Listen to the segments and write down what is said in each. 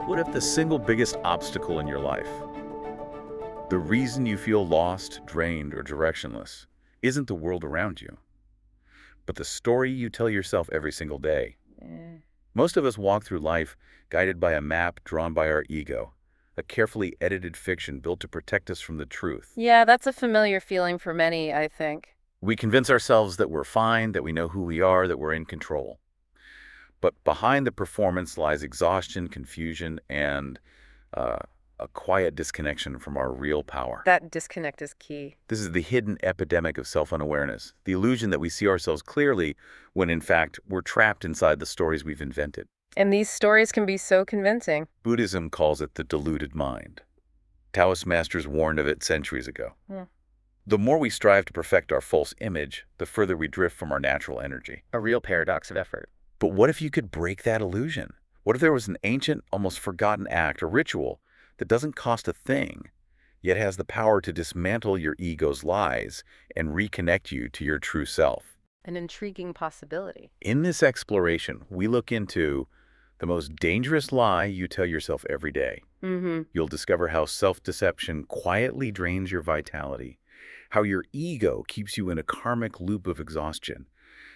What if the single biggest obstacle in your life, the reason you feel lost, drained, or directionless, isn't the world around you, but the story you tell yourself every single day? Most of us walk through life guided by a map drawn by our ego, a carefully edited fiction built to protect us from the truth. Yeah, that's a familiar feeling for many, I think. We convince ourselves that we're fine, that we know who we are, that we're in control. But behind the performance lies exhaustion, confusion, and a quiet disconnection from our real power. That disconnect is key. This is the hidden epidemic of self-unawareness, the illusion that we see ourselves clearly when, in fact, we're trapped inside the stories we've invented. And these stories can be so convincing. Buddhism calls it the deluded mind. Taoist masters warned of it centuries ago. The more we strive to perfect our false image, the further we drift from our natural energy. A real paradox of effort. But what if you could break that illusion? What if there was an ancient, almost forgotten act or ritual that doesn't cost a thing, yet has the power to dismantle your ego's lies and reconnect you to your true self? An intriguing possibility. In this exploration, we look into the most dangerous lie you tell yourself every day. You'll discover how self-deception quietly drains your vitality, how your ego keeps you in a karmic loop of exhaustion,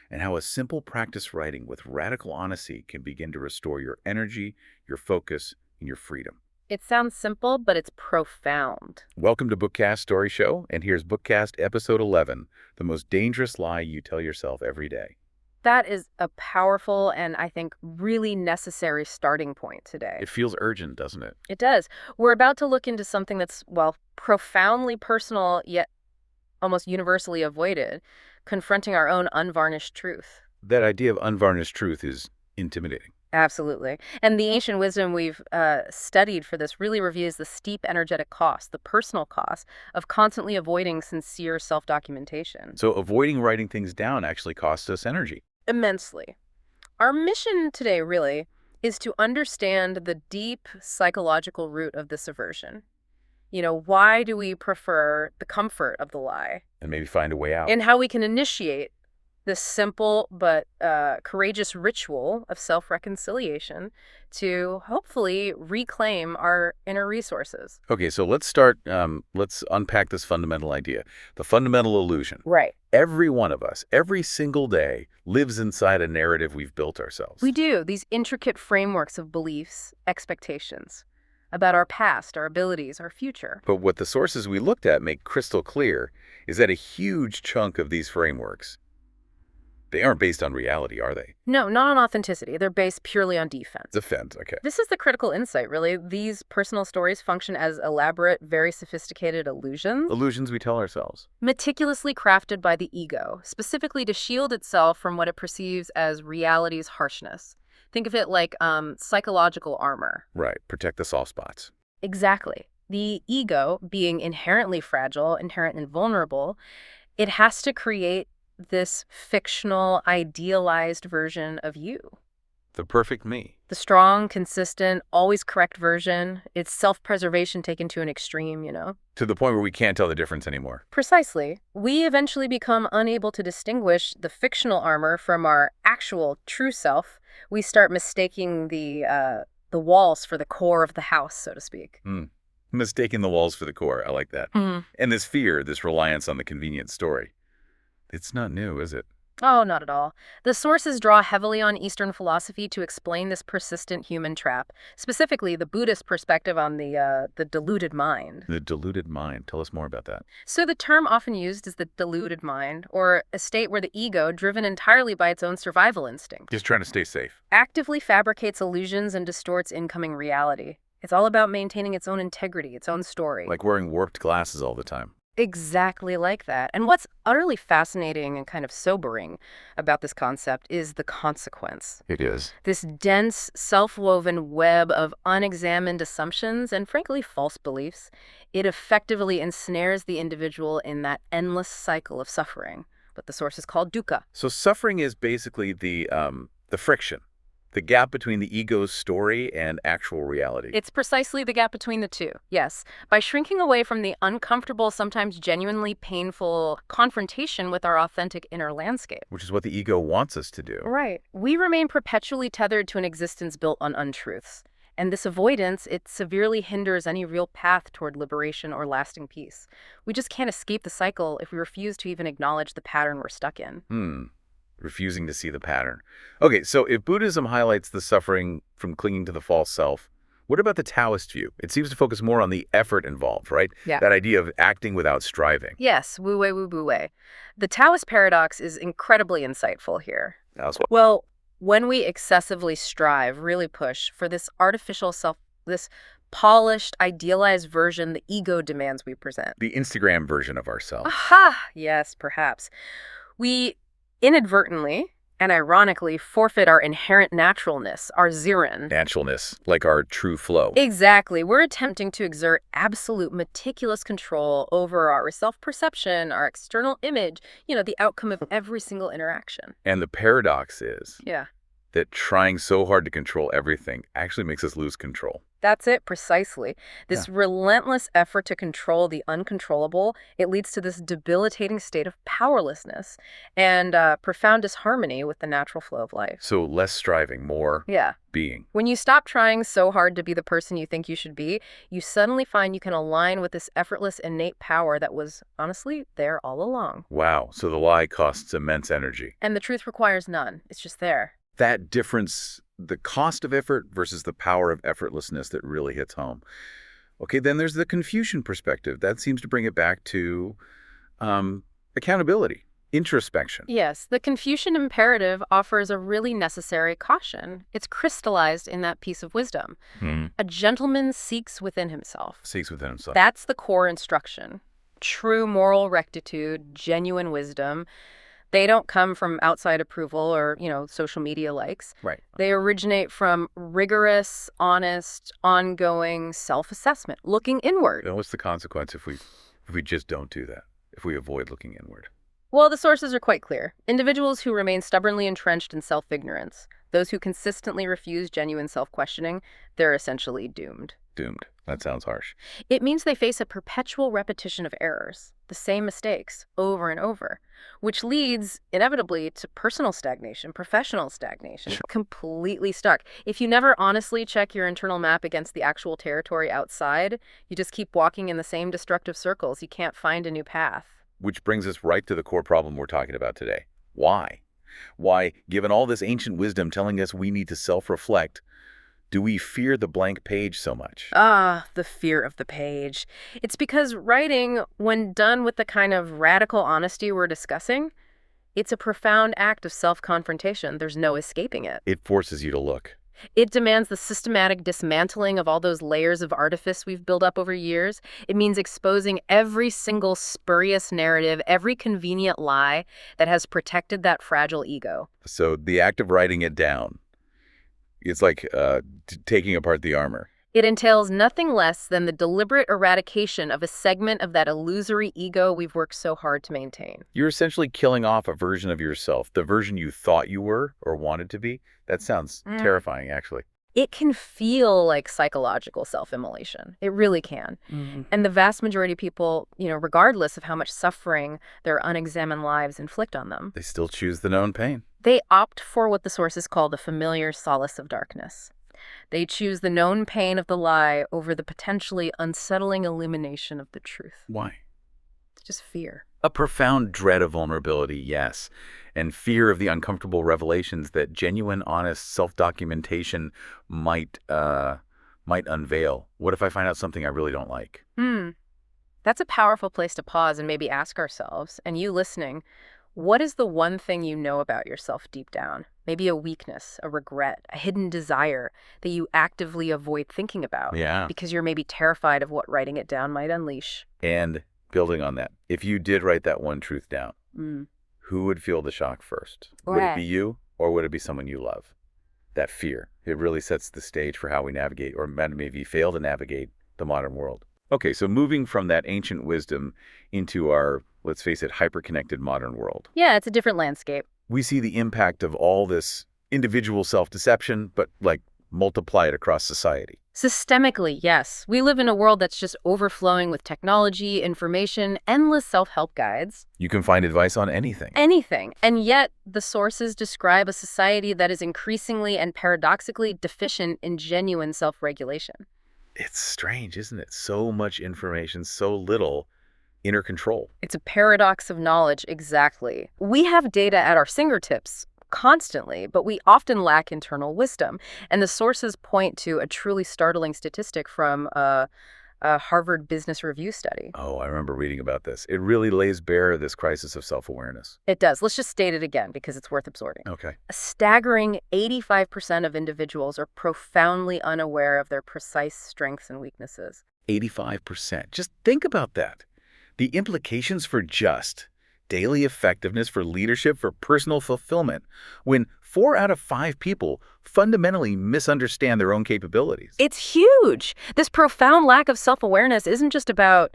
and how a simple practice writing with radical honesty can begin to restore your energy, your focus, and your freedom. It sounds simple, but it's profound. Welcome to Bookcast Story Show, and here's Bookcast Episode 11, The Most Dangerous Lie You Tell Yourself Every Day. That is a powerful and, I think, really necessary starting point today. It feels urgent, doesn't it? It does. We're about to look into something that's, well, profoundly personal, yet almost universally avoided, confronting our own unvarnished truth. That idea of unvarnished truth is intimidating. Absolutely. And the ancient wisdom we've studied for this really reviews the steep energetic cost, the personal cost, of constantly avoiding sincere self-documentation. So avoiding writing things down actually costs us energy. Immensely. Our mission today, really, is to understand the deep psychological root of this aversion. You know, why do we prefer the comfort of the lie? And maybe find a way out. And how we can initiate this simple but courageous ritual of self-reconciliation to hopefully reclaim our inner resources. Okay, so let's unpack this fundamental idea, the fundamental illusion. Right. Every one of us, every single day, lives inside a narrative we've built ourselves. We do, these intricate frameworks of beliefs, expectations about our past, our abilities, our future. But what the sources we looked at make crystal clear is that a huge chunk of these frameworks, they aren't based on reality, are they? No, not on authenticity. They're based purely on defense. Defense, okay. This is the critical insight, really. These personal stories function as elaborate, very sophisticated illusions. Illusions we tell ourselves. Meticulously crafted by the ego, specifically to shield itself from what it perceives as reality's harshness. Think of it like psychological armor. Right, protect the soft spots. Exactly. The ego, being inherently fragile, inherently vulnerable, it has to create this fictional, idealized version of you. The perfect me. The strong, consistent, always correct version. It's self-preservation taken to an extreme, you know? To the point where we can't tell the difference anymore. Precisely. We eventually become unable to distinguish the fictional armor from our actual true self. We start mistaking the walls for the core of the house, so to speak. Mistaking the walls for the core. I like that. And this fear, this reliance on the convenient story. It's not new, is it? Oh, not at all. The sources draw heavily on Eastern philosophy to explain this persistent human trap, specifically the Buddhist perspective on the deluded mind. The deluded mind. Tell us more about that. So the term often used is the deluded mind, or a state where the ego, driven entirely by its own survival instinct, Just trying to stay safe. actively fabricates illusions and distorts incoming reality. It's all about maintaining its own integrity, its own story. Like wearing warped glasses all the time. Exactly like that. And what's utterly fascinating and kind of sobering about this concept is the consequence. It is. This dense, self-woven web of unexamined assumptions and, frankly, false beliefs. It effectively ensnares the individual in that endless cycle of suffering, what the sources call dukkha. So suffering is basically the friction, The gap between the ego's story and actual reality. It's precisely the gap between the two, yes. By shrinking away from the uncomfortable, sometimes genuinely painful confrontation with our authentic inner landscape. Which is what the ego wants us to do. Right. We remain perpetually tethered to an existence built on untruths. And this avoidance, it severely hinders any real path toward liberation or lasting peace. We just can't escape the cycle if we refuse to even acknowledge the pattern we're stuck in. Refusing to see the pattern. Okay, so if Buddhism highlights the suffering from clinging to the false self, what about the Taoist view? It seems to focus more on the effort involved, right? Yeah. That idea of acting without striving. Yes, wu wei wu bu wei. The Taoist paradox is incredibly insightful here. Well, when we excessively strive, really push for this artificial self, this polished, idealized version the ego demands we present. The Instagram version of ourselves. Aha! Yes, perhaps. We inadvertently and ironically forfeit our inherent naturalness, our zirin. Naturalness, like our true flow. Exactly. We're attempting to exert absolute meticulous control over our self-perception, our external image, the outcome of every single interaction. And the paradox is Yeah. that trying so hard to control everything actually makes us lose control. That's it, precisely. This relentless effort to control the uncontrollable, it leads to this debilitating state of powerlessness and profound disharmony with the natural flow of life. So less striving, more being. When you stop trying so hard to be the person you think you should be, you suddenly find you can align with this effortless innate power that was, honestly, there all along. Wow, so the lie costs immense energy. And the truth requires none. It's just there. That difference, the cost of effort versus the power of effortlessness that really hits home. Okay, then there's the Confucian perspective. That seems to bring it back to accountability, introspection. Yes, the Confucian imperative offers a really necessary caution. It's crystallized in that piece of wisdom. A gentleman seeks within himself. Seeks within himself. That's the core instruction. True moral rectitude, genuine wisdom. They don't come from outside approval or, social media likes. Right. They originate from rigorous, honest, ongoing self-assessment, looking inward. And what's the consequence if we just don't do that, if we avoid looking inward? Well, the sources are quite clear. Individuals who remain stubbornly entrenched in self-ignorance, those who consistently refuse genuine self-questioning, they're essentially doomed. Doomed. That sounds harsh. It means they face a perpetual repetition of errors, the same mistakes, over and over, which leads, inevitably, to personal stagnation, professional stagnation, completely stuck. If you never honestly check your internal map against the actual territory outside, you just keep walking in the same destructive circles. You can't find a new path. Which brings us right to the core problem we're talking about today. Why? Why, given all this ancient wisdom telling us we need to self-reflect, do we fear the blank page so much? The fear of the page. It's because writing, when done with the kind of radical honesty we're discussing, it's a profound act of self-confrontation. There's no escaping it. It forces you to look. It demands the systematic dismantling of all those layers of artifice we've built up over years. It means exposing every single spurious narrative, every convenient lie that has protected that fragile ego. So the act of writing it down, it's like taking apart the armor. It entails nothing less than the deliberate eradication of a segment of that illusory ego we've worked so hard to maintain. You're essentially killing off a version of yourself, the version you thought you were or wanted to be. That sounds terrifying, actually. It can feel like psychological self-immolation. It really can. And the vast majority of people, regardless of how much suffering their unexamined lives inflict on them, They still choose the known pain. they opt for what the sources call the familiar solace of darkness. They choose the known pain of the lie over the potentially unsettling illumination of the truth. Why? It's just fear. A profound dread of vulnerability, yes, and fear of the uncomfortable revelations that genuine, honest self-documentation might unveil. What if I find out something I really don't like? That's a powerful place to pause and maybe ask ourselves, and you listening, what is the one thing you know about yourself deep down? Maybe a weakness, a regret, a hidden desire that you actively avoid thinking about. Yeah. Because you're maybe terrified of what writing it down might unleash. And building on that, if you did write that one truth down, who would feel the shock first? Would it be you, or would it be someone you love? That fear, it really sets the stage for how we navigate, or maybe fail to navigate, the modern world. Okay, so moving from that ancient wisdom into our, let's face it, hyper-connected modern world. Yeah, it's a different landscape. We see the impact of all this individual self-deception, but like multiply it across society. Systemically, yes. We live in a world that's just overflowing with technology, information, endless self-help guides. You can find advice on anything. Anything. And yet, the sources describe a society that is increasingly and paradoxically deficient in genuine self-regulation. It's strange, isn't it? So much information, so little inner control. It's a paradox of knowledge, exactly. We have data at our fingertips constantly, but we often lack internal wisdom. And the sources point to a truly startling statistic from a Harvard Business Review study. Oh, I remember reading about this. It really lays bare this crisis of self-awareness. It does. Let's just state it again because it's worth absorbing. Okay. A staggering 85% of individuals are profoundly unaware of their precise strengths and weaknesses. 85%. Just think about that. The implications for just daily effectiveness, for leadership, for personal fulfillment, when 4 out of 5 people fundamentally misunderstand their own capabilities. It's huge. This profound lack of self-awareness isn't just about,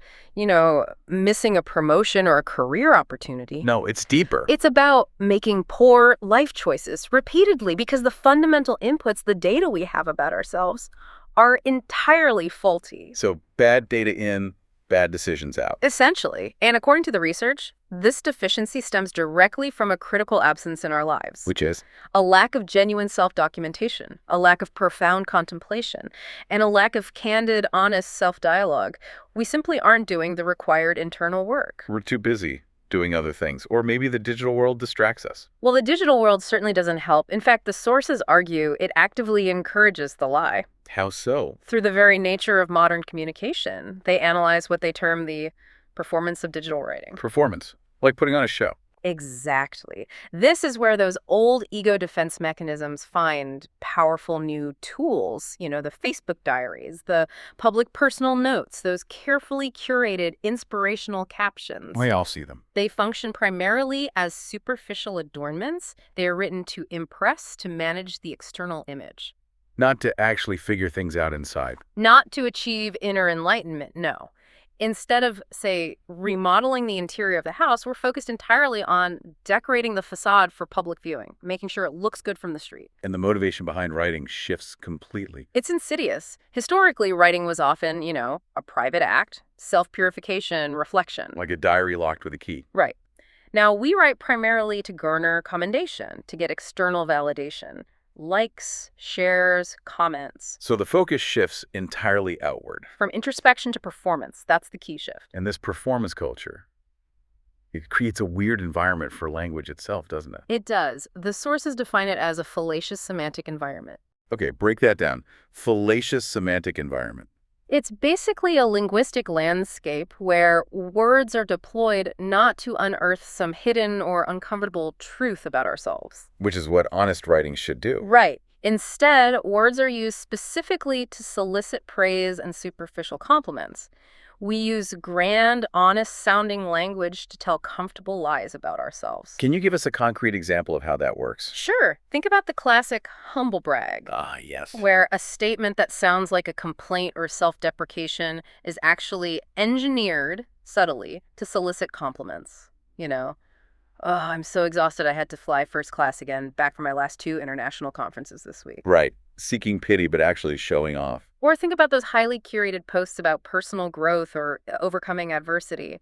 missing a promotion or a career opportunity. No, it's deeper. It's about making poor life choices repeatedly because the fundamental inputs, the data we have about ourselves, are entirely faulty. So bad data in, bad decisions out. Essentially. And according to the research, this deficiency stems directly from a critical absence in our lives. Which is? A lack of genuine self-documentation, a lack of profound contemplation, and a lack of candid, honest self-dialogue. We simply aren't doing the required internal work. We're too busy doing other things. Or maybe the digital world distracts us. Well, the digital world certainly doesn't help. In fact, the sources argue it actively encourages the lie. How so? Through the very nature of modern communication, they analyze what they term the performance of digital writing. Performance. Like putting on a show. Exactly. This is where those old ego defense mechanisms find powerful new tools. The Facebook diaries, the public personal notes, those carefully curated inspirational captions. We all see them. They function primarily as superficial adornments. They are written to impress, to manage the external image. Not to actually figure things out inside. Not to achieve inner enlightenment, no. Instead of, say, remodeling the interior of the house, we're focused entirely on decorating the facade for public viewing, making sure it looks good from the street. And the motivation behind writing shifts completely. It's insidious. Historically, writing was often, a private act, self-purification, reflection. Like a diary locked with a key. Right. Now, we write primarily to garner commendation, to get external validation. Likes, shares, comments. So the focus shifts entirely outward. From introspection to performance, that's the key shift. And this performance culture, it creates a weird environment for language itself, doesn't it? It does. The sources define it as a fallacious semantic environment. Okay, break that down. Fallacious semantic environment. It's basically a linguistic landscape where words are deployed not to unearth some hidden or uncomfortable truth about ourselves. Which is what honest writing should do. Right. Instead, words are used specifically to solicit praise and superficial compliments. We use grand, honest-sounding language to tell comfortable lies about ourselves. Can you give us a concrete example of how that works? Sure. Think about the classic humble brag. Ah, yes. Where a statement that sounds like a complaint or self-deprecation is actually engineered subtly to solicit compliments. Oh, I'm so exhausted I had to fly first class again, back from my last 2 international conferences this week. Right. Seeking pity, but actually showing off. Or think about those highly curated posts about personal growth or overcoming adversity.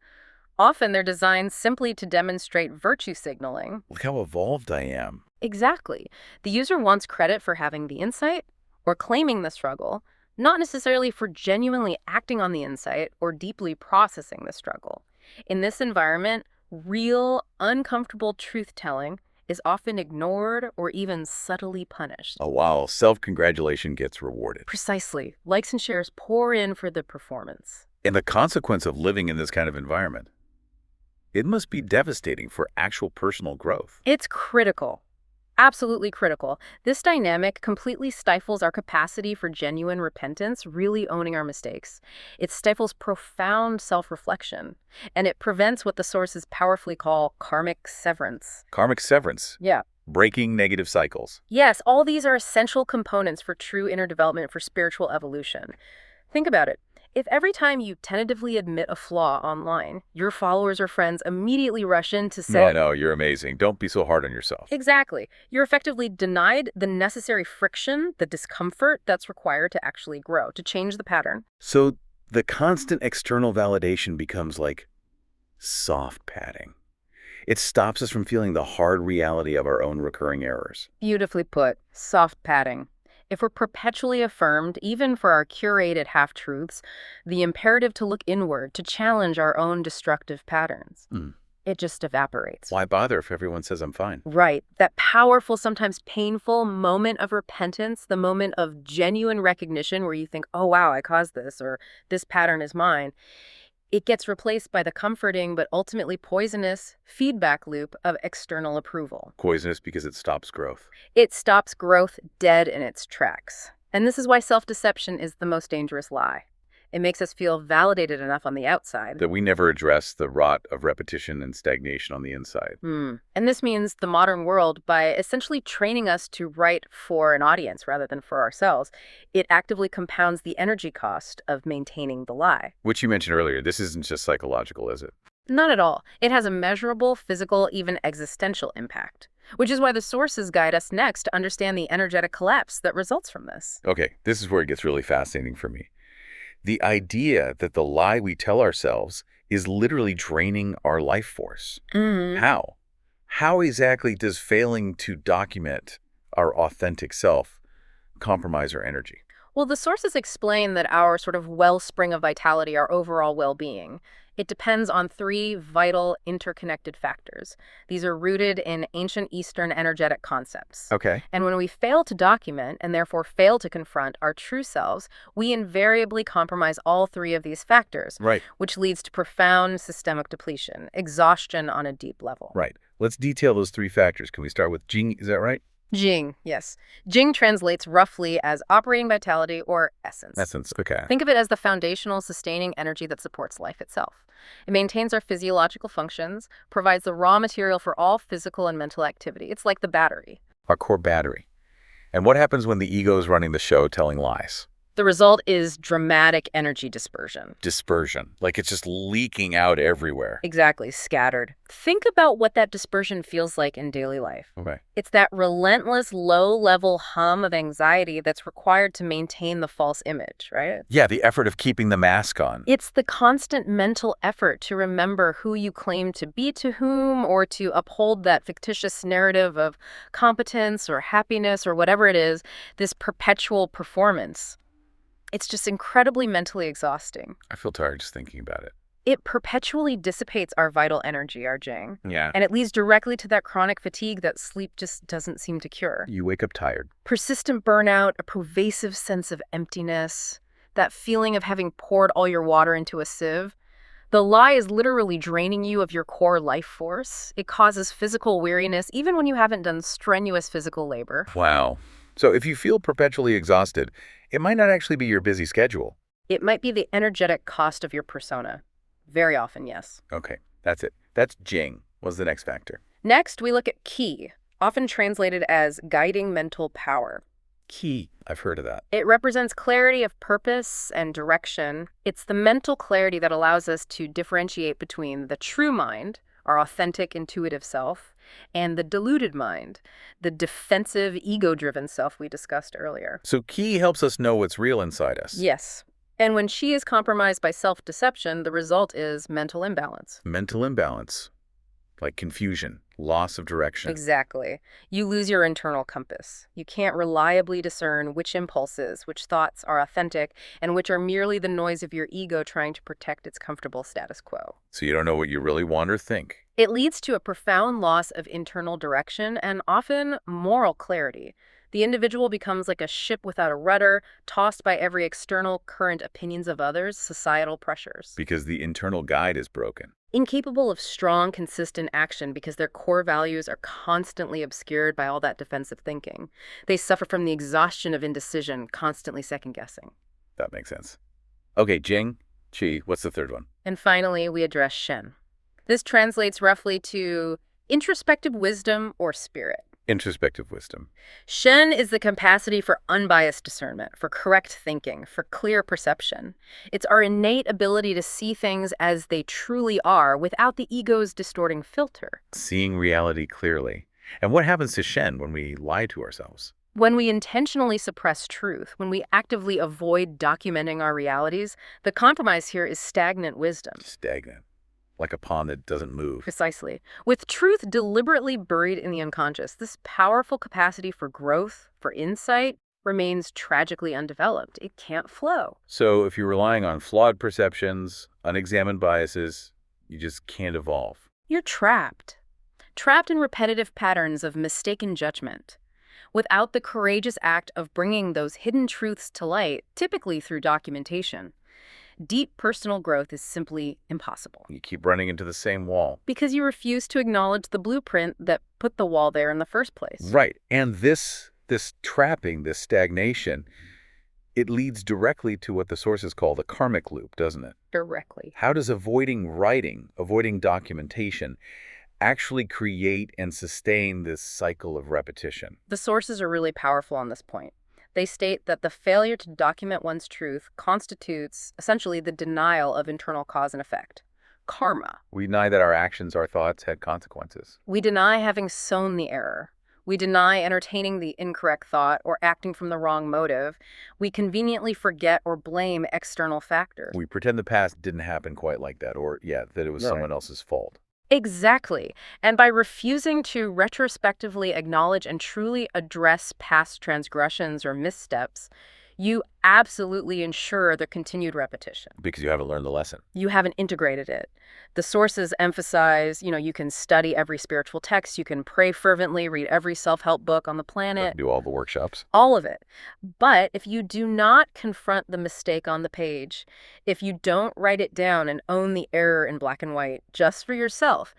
Often they're designed simply to demonstrate virtue signaling. Look how evolved I am. Exactly. The user wants credit for having the insight or claiming the struggle, not necessarily for genuinely acting on the insight or deeply processing the struggle. In this environment, real, uncomfortable truth-telling is often ignored or even subtly punished. Oh, wow. Self-congratulation gets rewarded. Precisely. Likes and shares pour in for the performance. And the consequence of living in this kind of environment, it must be devastating for actual personal growth. It's critical. Absolutely critical. This dynamic completely stifles our capacity for genuine repentance, really owning our mistakes. It stifles profound self-reflection, and it prevents what the sources powerfully call karmic severance. Karmic severance. Yeah. Breaking negative cycles. Yes, all these are essential components for true inner development, for spiritual evolution. Think about it. If every time you tentatively admit a flaw online, your followers or friends immediately rush in to say, Yeah, no, you're amazing. Don't be so hard on yourself. exactly, you're effectively denied the necessary friction, the discomfort that's required to actually grow, to change the pattern. So the constant external validation becomes like soft padding. It stops us from feeling the hard reality of our own recurring errors. Beautifully put, soft padding. If we're perpetually affirmed, even for our curated half-truths, the imperative to look inward, to challenge our own destructive patterns, it just evaporates. Why bother if everyone says I'm fine? Right. That powerful, sometimes painful moment of repentance, the moment of genuine recognition where you think, oh, wow, I caused this, or this pattern is mine, it gets replaced by the comforting but ultimately poisonous feedback loop of external approval. Poisonous because it stops growth. It stops growth dead in its tracks. And this is why self-deception is the most dangerous lie. It makes us feel validated enough on the outside. That we never address the rot of repetition and stagnation on the inside. And this means the modern world, by essentially training us to write for an audience rather than for ourselves, it actively compounds the energy cost of maintaining the lie. Which you mentioned earlier, this isn't just psychological, is it? Not at all. It has a measurable, physical, even existential impact. Which is why the sources guide us next to understand the energetic collapse that results from this. Okay, this is where it gets really fascinating for me. The idea that the lie we tell ourselves is literally draining our life force. How? How exactly does failing to document our authentic self compromise our energy? Well, the sources explain that our sort of wellspring of vitality, our overall well-being, it depends on three vital interconnected factors. These are rooted in ancient Eastern energetic concepts. Okay. And when we fail to document and therefore fail to confront our true selves, we invariably compromise all three of these factors, Right. which leads to profound systemic depletion, exhaustion on a deep level. Right. Let's detail those three factors. Can we start with Jing? Is that right? Jing, yes. Jing translates roughly as operating vitality or essence. Essence. Okay. Think of it as the foundational, sustaining energy that supports life itself. It maintains our physiological functions, provides the raw material for all physical and mental activity. It's like the battery. Our core battery. And what happens when the ego is running the show telling lies? The result is dramatic energy dispersion. Dispersion. Like it's just leaking out everywhere. Exactly, scattered. Think about what that dispersion feels like in daily life. Okay. It's that relentless, low-level hum of anxiety that's required to maintain the false image, right? Yeah, the effort of keeping the mask on. It's the constant mental effort to remember who you claim to be to whom, or to uphold that fictitious narrative of competence or happiness or whatever it is, this perpetual performance. It's just incredibly mentally exhausting. I feel tired just thinking about it. It perpetually dissipates our vital energy, our Jing. Yeah. And it leads directly to that chronic fatigue that sleep just doesn't seem to cure. You wake up tired. Persistent burnout, a pervasive sense of emptiness, that feeling of having poured all your water into a sieve. The lie is literally draining you of your core life force. It causes physical weariness, even when you haven't done strenuous physical labor. Wow. So if you feel perpetually exhausted, it might not actually be your busy schedule. It might be the energetic cost of your persona. Very often, yes. Okay, that's it. That's Jing. What's the next factor? Next, we look at Qi, often translated as guiding mental power. Qi. I've heard of that. It represents clarity of purpose and direction. It's the mental clarity that allows us to differentiate between the true mind, our authentic, intuitive self, and the deluded mind, the defensive, ego-driven self we discussed earlier. So Qi helps us know what's real inside us. Yes. And when Qi is compromised by self-deception, the result is mental imbalance. Mental imbalance. Like confusion, loss of direction. Exactly. You lose your internal compass. You can't reliably discern which impulses, which thoughts are authentic, and which are merely the noise of your ego trying to protect its comfortable status quo. So you don't know what you really want or think. It leads to a profound loss of internal direction and often moral clarity. The individual becomes like a ship without a rudder, tossed by every external current, opinions of others, societal pressures. Because the internal guide is broken. Incapable of strong, consistent action because their core values are constantly obscured by all that defensive thinking. They suffer from the exhaustion of indecision, constantly second-guessing. That makes sense. Okay, Jing, Qi, what's the third one? And finally, we address Shen. This translates roughly to introspective wisdom or spirit. Introspective wisdom. Shen is the capacity for unbiased discernment, for correct thinking, for clear perception. It's our innate ability to see things as they truly are without the ego's distorting filter. Seeing reality clearly. And what happens to Shen when we lie to ourselves? When we intentionally suppress truth, when we actively avoid documenting our realities, the compromise here is stagnant wisdom. Stagnant. Like a pond that doesn't move. Precisely. With truth deliberately buried in the unconscious, this powerful capacity for growth, for insight, remains tragically undeveloped. It can't flow. So if you're relying on flawed perceptions, unexamined biases, you just can't evolve. You're trapped. Trapped in repetitive patterns of mistaken judgment. Without the courageous act of bringing those hidden truths to light, typically through documentation, deep personal growth is simply impossible. You keep running into the same wall. Because you refuse to acknowledge the blueprint that put the wall there in the first place. Right. And this trapping, this stagnation, it leads directly to what the sources call the karmic loop, doesn't it? Directly. How does avoiding writing, avoiding documentation, actually create and sustain this cycle of repetition? The sources are really powerful on this point. They state that the failure to document one's truth constitutes essentially the denial of internal cause and effect. Karma. We deny that our actions, our thoughts had consequences. We deny having sown the error. We deny entertaining the incorrect thought or acting from the wrong motive. We conveniently forget or blame external factors. We pretend the past didn't happen quite like that, or, that it was someone else's fault. Exactly. And by refusing to retrospectively acknowledge and truly address past transgressions or missteps, you absolutely ensure the continued repetition. Because you haven't learned the lesson. You haven't integrated it. The sources emphasize, you can study every spiritual text, you can pray fervently, read every self-help book on the planet. Do all the workshops. All of it. But if you do not confront the mistake on the page, if you don't write it down and own the error in black and white just for yourself,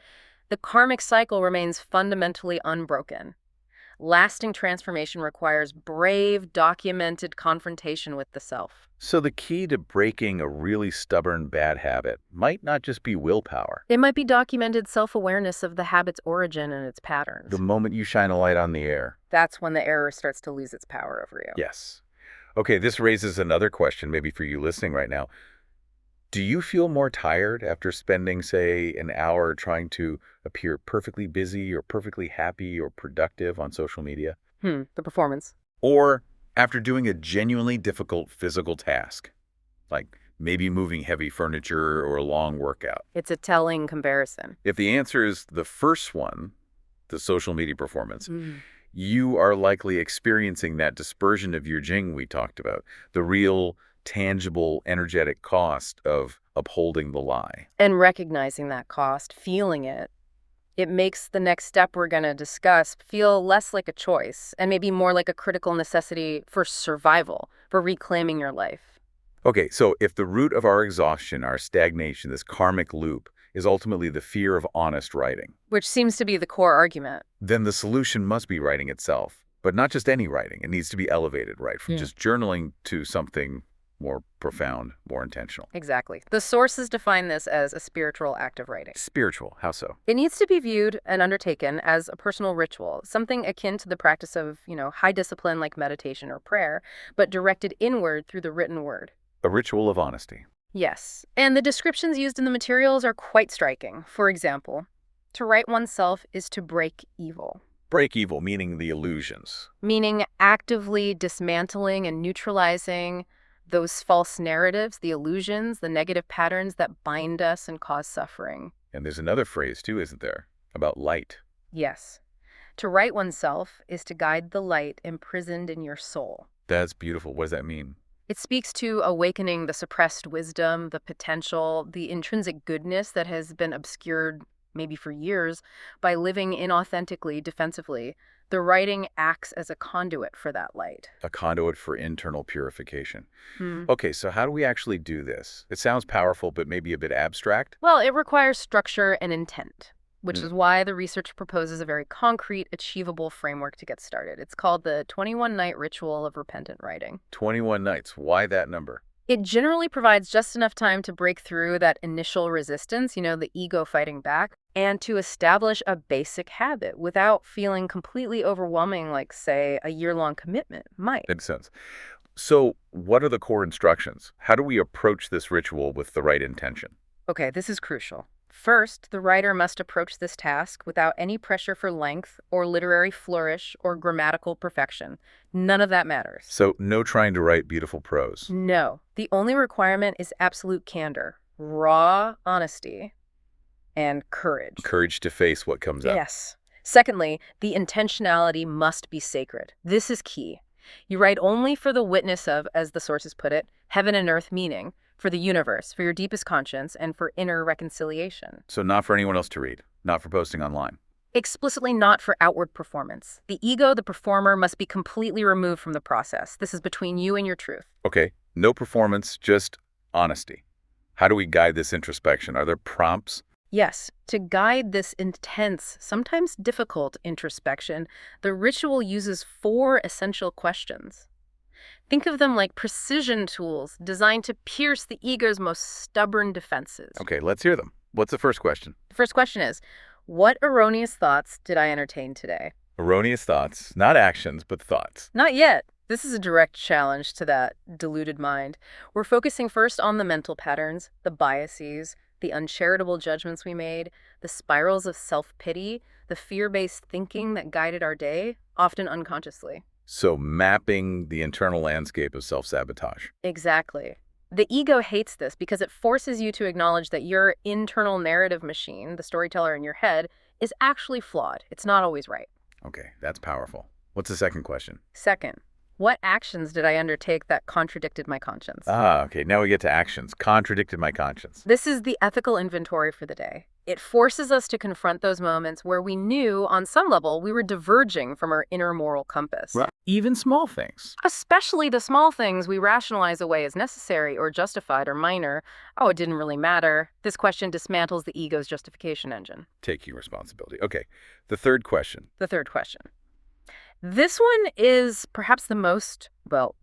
the karmic cycle remains fundamentally unbroken. Lasting transformation requires brave, documented confrontation with the self. So the key to breaking a really stubborn bad habit might not just be willpower. It might be documented self-awareness of the habit's origin and its patterns. The moment you shine a light on the air. That's when the error starts to lose its power over you. Yes. Okay, this raises another question maybe for you listening right now. Do you feel more tired after spending, say, an hour trying to appear perfectly busy or perfectly happy or productive on social media? The performance. Or after doing a genuinely difficult physical task, like maybe moving heavy furniture or a long workout? It's a telling comparison. If the answer is the first one, the social media performance, you are likely experiencing that dispersion of your jing we talked about, the real tangible, energetic cost of upholding the lie. And recognizing that cost, feeling it, it makes the next step we're going to discuss feel less like a choice and maybe more like a critical necessity for survival, for reclaiming your life. Okay, so if the root of our exhaustion, our stagnation, this karmic loop, is ultimately the fear of honest writing, which seems to be the core argument, then the solution must be writing itself. But not just any writing. It needs to be elevated, right? From just journaling to something more profound, more intentional. Exactly. The sources define this as a spiritual act of writing. Spiritual, how so? It needs to be viewed and undertaken as a personal ritual, something akin to the practice of, high discipline like meditation or prayer, but directed inward through the written word. A ritual of honesty. Yes. And the descriptions used in the materials are quite striking. For example, to write oneself is to break evil. Break evil, meaning the illusions. Meaning actively dismantling and neutralizing those false narratives, the illusions, the negative patterns that bind us and cause suffering. And there's another phrase, too, isn't there? About light. Yes. To right oneself is to guide the light imprisoned in your soul. That's beautiful. What does that mean? It speaks to awakening the suppressed wisdom, the potential, the intrinsic goodness that has been obscured maybe for years by living inauthentically, defensively. The writing acts as a conduit for that light. A conduit for internal purification. Okay, so how do we actually do this? It sounds powerful, but maybe a bit abstract. Well, it requires structure and intent, which is why the research proposes a very concrete, achievable framework to get started. It's called the 21-night ritual of repentant writing. 21 nights. Why that number? It generally provides just enough time to break through that initial resistance, the ego fighting back, and to establish a basic habit without feeling completely overwhelming, like, say, a year-long commitment might. Makes sense. So what are the core instructions? How do we approach this ritual with the right intention? Okay, this is crucial. First, the writer must approach this task without any pressure for length or literary flourish or grammatical perfection. None of that matters. So no trying to write beautiful prose. No, the only requirement is absolute candor, raw honesty, and courage. Courage to face what comes up. Yes. Secondly, the intentionality must be sacred. This is key. You write only for the witness of, as the sources put it, heaven and earth meaning, for the universe, for your deepest conscience, and for inner reconciliation. So not for anyone else to read, not for posting online. Explicitly not for outward performance. The ego, the performer, must be completely removed from the process. This is between you and your truth. Okay, no performance, just honesty. How do we guide this introspection? Are there prompts? Yes, to guide this intense, sometimes difficult introspection, the ritual uses 4 essential questions. Think of them like precision tools designed to pierce the ego's most stubborn defenses. Okay, let's hear them. What's the first question? The first question is, what erroneous thoughts did I entertain today? Erroneous thoughts, not actions, but thoughts. Not yet. This is a direct challenge to that deluded mind. We're focusing first on the mental patterns, the biases, the uncharitable judgments we made, the spirals of self-pity, the fear-based thinking that guided our day, often unconsciously. So mapping the internal landscape of self-sabotage. Exactly. The ego hates this because it forces you to acknowledge that your internal narrative machine, the storyteller in your head, is actually flawed. It's not always right. Okay, that's powerful. What's the second question? Second, what actions did I undertake that contradicted my conscience? Okay, now we get to actions. Contradicted my conscience. This is the ethical inventory for the day. It forces us to confront those moments where we knew, on some level, we were diverging from our inner moral compass. Right. Even small things. Especially the small things we rationalize away as necessary or justified or minor. Oh, it didn't really matter. This question dismantles the ego's justification engine. Taking responsibility. Okay, the third question. The third question. This one is perhaps the most,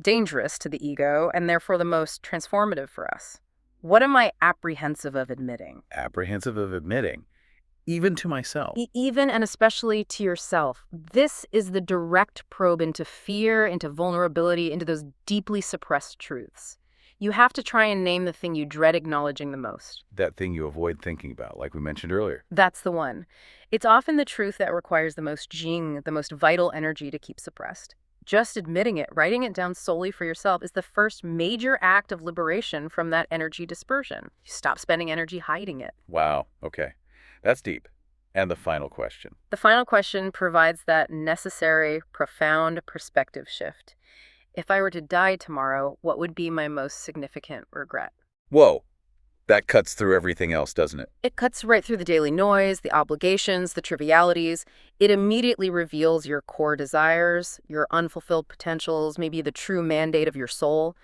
dangerous to the ego and therefore the most transformative for us. What am I apprehensive of admitting? Apprehensive of admitting, even to myself. Even and especially to yourself. This is the direct probe into fear, into vulnerability, into those deeply suppressed truths. You have to try and name the thing you dread acknowledging the most. That thing you avoid thinking about, like we mentioned earlier. That's the one. It's often the truth that requires the most jing, the most vital energy to keep suppressed. Just admitting it, writing it down solely for yourself, is the first major act of liberation from that energy dispersion. You stop spending energy hiding it. Wow, okay. That's deep. And the final question. The final question provides that necessary, profound perspective shift. If I were to die tomorrow, what would be my most significant regret? Whoa, that cuts through everything else, doesn't it? It cuts right through the daily noise, the obligations, the trivialities. It immediately reveals your core desires, your unfulfilled potentials, maybe the true mandate of your soul.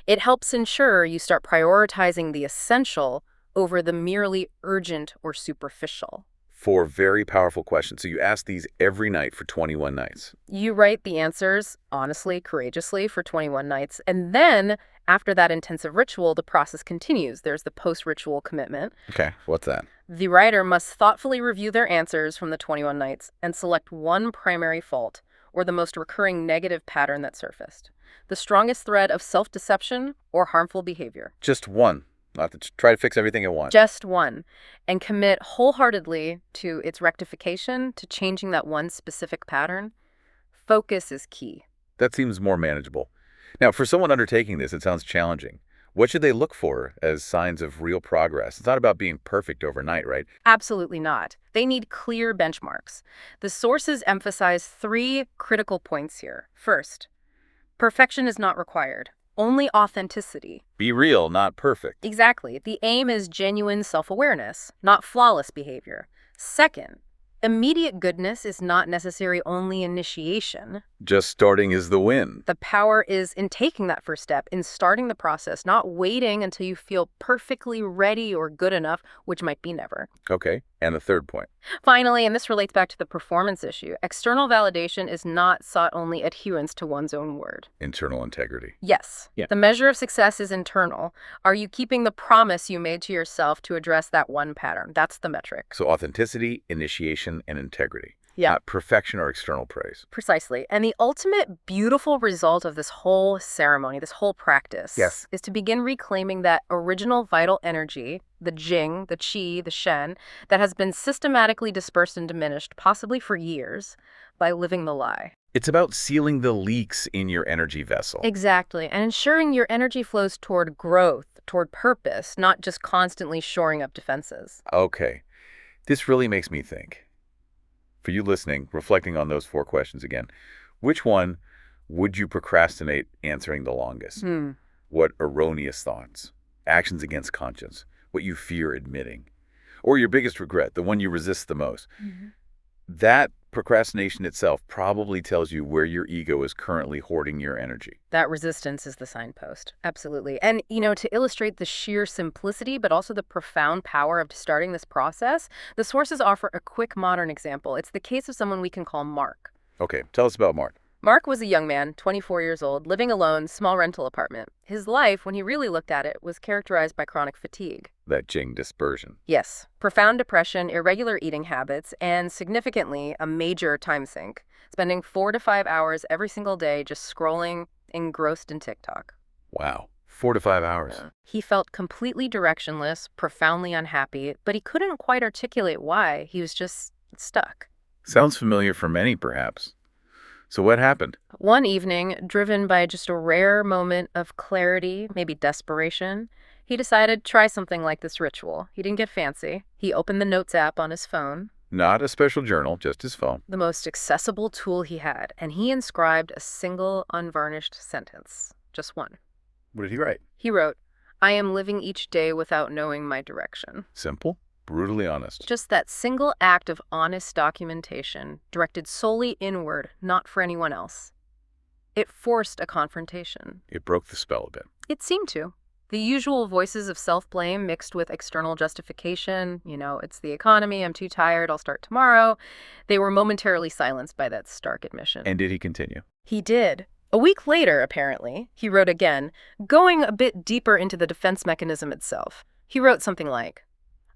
It helps ensure you start prioritizing the essential over the merely urgent or superficial. 4 very powerful questions. So you ask these every night for 21 nights. You write the answers honestly, courageously for 21 nights. And then, after that intensive ritual, the process continues. There's the post-ritual commitment. Okay, what's that? The writer must thoughtfully review their answers from the 21 nights and select one primary fault or the most recurring negative pattern that surfaced. The strongest thread of self-deception or harmful behavior. Just one. Not to try to fix everything at once. Just one. And commit wholeheartedly to its rectification, to changing that one specific pattern. Focus is key. That seems more manageable. Now, for someone undertaking this, it sounds challenging. What should they look for as signs of real progress? It's not about being perfect overnight, right? Absolutely not. They need clear benchmarks. The sources emphasize 3 critical points here. First, perfection is not required. Only authenticity. Be real, not perfect. Exactly. The aim is genuine self-awareness, not flawless behavior. Second, immediate goodness is not necessary, only initiation. Just starting is the win. The power is in taking that first step, in starting the process, not waiting until you feel perfectly ready or good enough, which might be never. Okay. And the third point. Finally, and this relates back to the performance issue, external validation is not sought only adherence to one's own word. Internal integrity. Yes. Yeah. The measure of success is internal. Are you keeping the promise you made to yourself to address that one pattern? That's the metric. So authenticity, initiation, and integrity. Yeah. Not perfection or external praise. Precisely. And the ultimate beautiful result of this whole ceremony, this whole practice, Yes. is to begin reclaiming that original vital energy, the jing, the qi, the shen, that has been systematically dispersed and diminished, possibly for years, by living the lie. It's about sealing the leaks in your energy vessel. Exactly. And ensuring your energy flows toward growth, toward purpose, not just constantly shoring up defenses. Okay. This really makes me think. For you listening, reflecting on those 4 questions again, which one would you procrastinate answering the longest? What erroneous thoughts, actions against conscience, what you fear admitting, or your biggest regret, the one you resist the most? That procrastination itself probably tells you where your ego is currently hoarding your energy. That resistance is the signpost. Absolutely. And, to illustrate the sheer simplicity, but also the profound power of starting this process, the sources offer a quick modern example. It's the case of someone we can call Mark. Okay, tell us about Mark. Mark was a young man, 24 years old, living alone, small rental apartment. His life, when he really looked at it, was characterized by chronic fatigue. That Jing dispersion. Yes. Profound depression, irregular eating habits, and significantly, a major time sink. Spending 4 to 5 hours every single day just scrolling, engrossed in TikTok. Wow. 4 to 5 hours. He felt completely directionless, profoundly unhappy, but he couldn't quite articulate why. He was just stuck. Sounds familiar for many, perhaps. So what happened? One evening, driven by just a rare moment of clarity, maybe desperation, he decided to try something like this ritual. He didn't get fancy. He opened the Notes app on his phone, Not a special journal, just his phone. the most accessible tool he had, and he inscribed a single unvarnished sentence. Just one. What did he write? He wrote, "I am living each day without knowing my direction." Simple, brutally honest. Just that single act of honest documentation, directed solely inward, not for anyone else. It forced a confrontation. It broke the spell a bit. It seemed to. The usual voices of self-blame mixed with external justification, it's the economy, I'm too tired, I'll start tomorrow, they were momentarily silenced by that stark admission. And did he continue? He did. A week later, apparently, he wrote again, going a bit deeper into the defense mechanism itself. He wrote something like,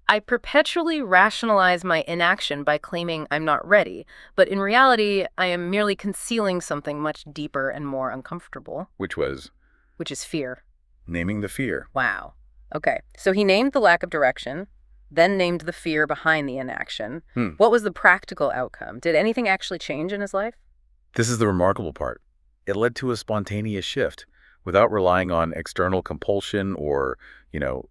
"I perpetually rationalize my inaction by claiming I'm not ready, but in reality, I am merely concealing something much deeper and more uncomfortable." Which was? Which is fear. Naming the fear. Wow. Okay, so he named the lack of direction, then named the fear behind the inaction. What was the practical outcome? Did anything actually change in his life? This is the remarkable part. It led to a spontaneous shift without relying on external compulsion or,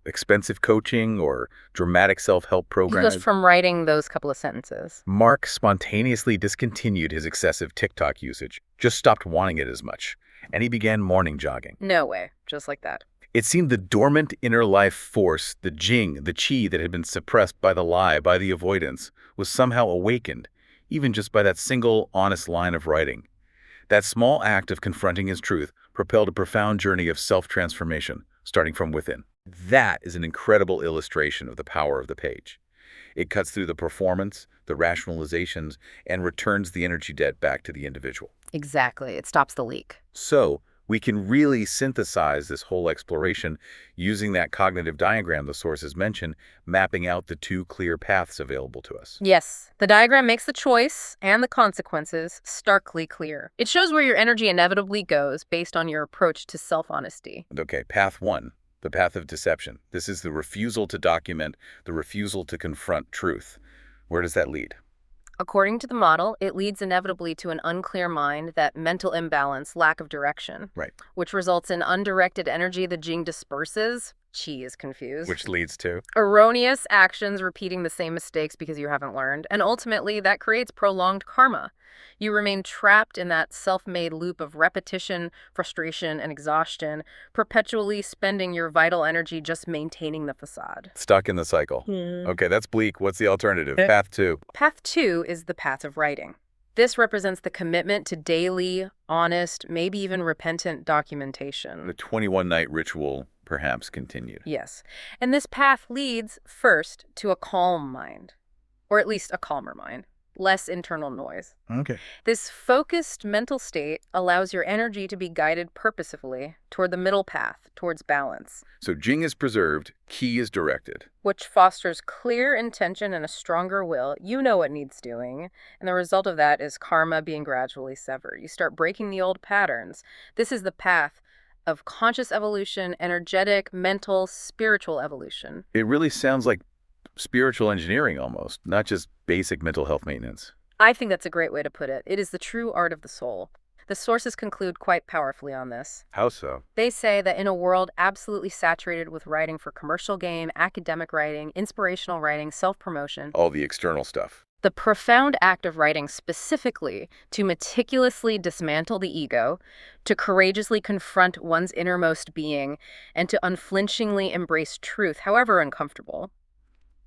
expensive coaching or dramatic self-help programs. Just from writing those couple of sentences. Mark spontaneously discontinued his excessive TikTok usage, just stopped wanting it as much, and he began morning jogging. No way. Just like that. It seemed the dormant inner life force, the jing, the qi that had been suppressed by the lie, by the avoidance, was somehow awakened, even just by that single, honest line of writing. That small act of confronting his truth propelled a profound journey of self-transformation, starting from within. That is an incredible illustration of the power of the page. It cuts through the performance, the rationalizations, and returns the energy debt back to the individual. Exactly. It stops the leak. So, we can really synthesize this whole exploration using that cognitive diagram the sources mention, mapping out the 2 clear paths available to us. Yes, the diagram makes the choice and the consequences starkly clear. It shows where your energy inevitably goes based on your approach to self-honesty. Okay, path 1, the path of deception. This is the refusal to document, the refusal to confront truth. Where does that lead? According to the model, it leads inevitably to an unclear mind, that mental imbalance, lack of direction. Right. Which results in undirected energy the jing disperses. Qi is confused. Which leads to? Erroneous actions, repeating the same mistakes because you haven't learned. And ultimately, that creates prolonged karma. You remain trapped in that self-made loop of repetition, frustration, and exhaustion, perpetually spending your vital energy just maintaining the facade. Stuck in the cycle. Okay, that's bleak. What's the alternative? Path 2. Path 2 is the path of writing. This represents the commitment to daily, honest, maybe even repentant documentation. The 21-night ritual perhaps continued. Yes. And this path leads, first, to a calm mind. or at least a calmer mind, less internal noise. Okay. This focused mental state allows your energy to be guided purposefully toward the middle path, towards balance, So Jing is preserved, Qi is directed. which fosters clear intention and a stronger will. You know what needs doing, and the result of that is karma being gradually severed. You start breaking the old patterns. This is the path of conscious evolution, energetic, mental, spiritual evolution. It really sounds like spiritual engineering almost, not just basic mental health maintenance. I think that's a great way to put it. It is the true art of the soul. The sources conclude quite powerfully on this. How so? They say that in a world absolutely saturated with writing for commercial gain, academic writing, inspirational writing, self-promotion, All the external stuff. the profound act of writing specifically to meticulously dismantle the ego, to courageously confront one's innermost being, and to unflinchingly embrace truth, however uncomfortable,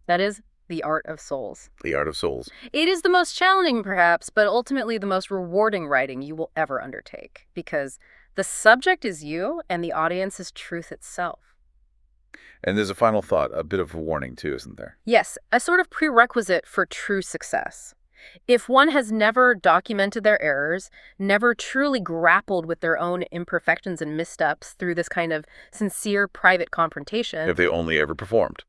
that is the art of souls. The art of souls. It is the most challenging, perhaps, but ultimately the most rewarding writing you will ever undertake, because the subject is you and the audience is truth itself. And there's a final thought, a bit of a warning too, isn't there? Yes, a sort of prerequisite for true success. If one has never documented their errors, never truly grappled with their own imperfections and missteps through this kind of sincere private confrontation, If they only ever performed.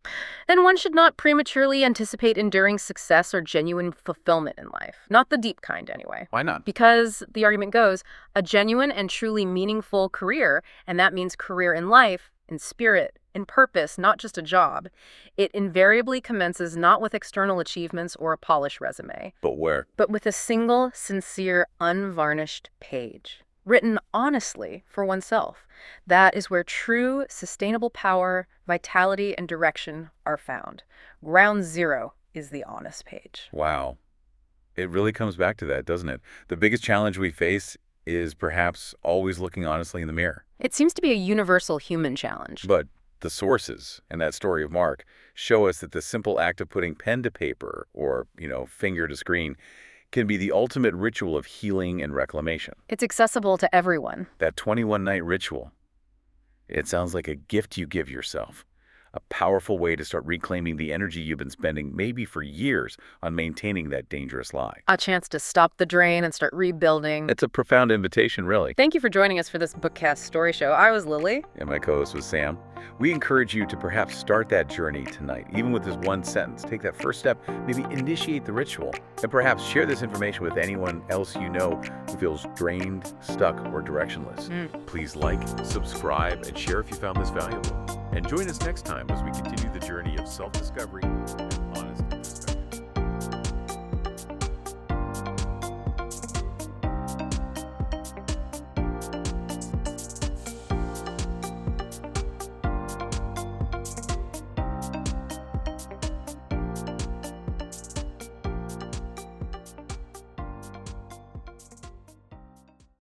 then one should not prematurely anticipate enduring success or genuine fulfillment in life. Not the deep kind, anyway. Why not? Because, the argument goes, a genuine and truly meaningful career, and that means career in life, in spirit, in purpose, not just a job, it invariably commences not with external achievements or a polished resume, But where? but with a single, sincere, unvarnished page, written honestly for oneself. That is where true, sustainable power, vitality, and direction are found. Ground zero is the honest page. Wow. It really comes back to that, doesn't it? The biggest challenge we face is perhaps always looking honestly in the mirror. It seems to be a universal human challenge. But the sources and that story of Mark show us that the simple act of putting pen to paper or, finger to screen can be the ultimate ritual of healing and reclamation. It's accessible to everyone. That 21-night ritual, it sounds like a gift you give yourself. A powerful way to start reclaiming the energy you've been spending maybe for years on maintaining that dangerous lie. A chance to stop the drain and start rebuilding. It's a profound invitation, really. Thank you for joining us for this Bookcast story show. I was Lily. And my co-host was Sam. We encourage you to perhaps start that journey tonight, even with this one sentence. Take that first step, maybe initiate the ritual, and perhaps share this information with anyone else you know who feels drained, stuck, or directionless. Please like, subscribe, and share if you found this valuable. And join us next time as we continue the journey of self-discovery and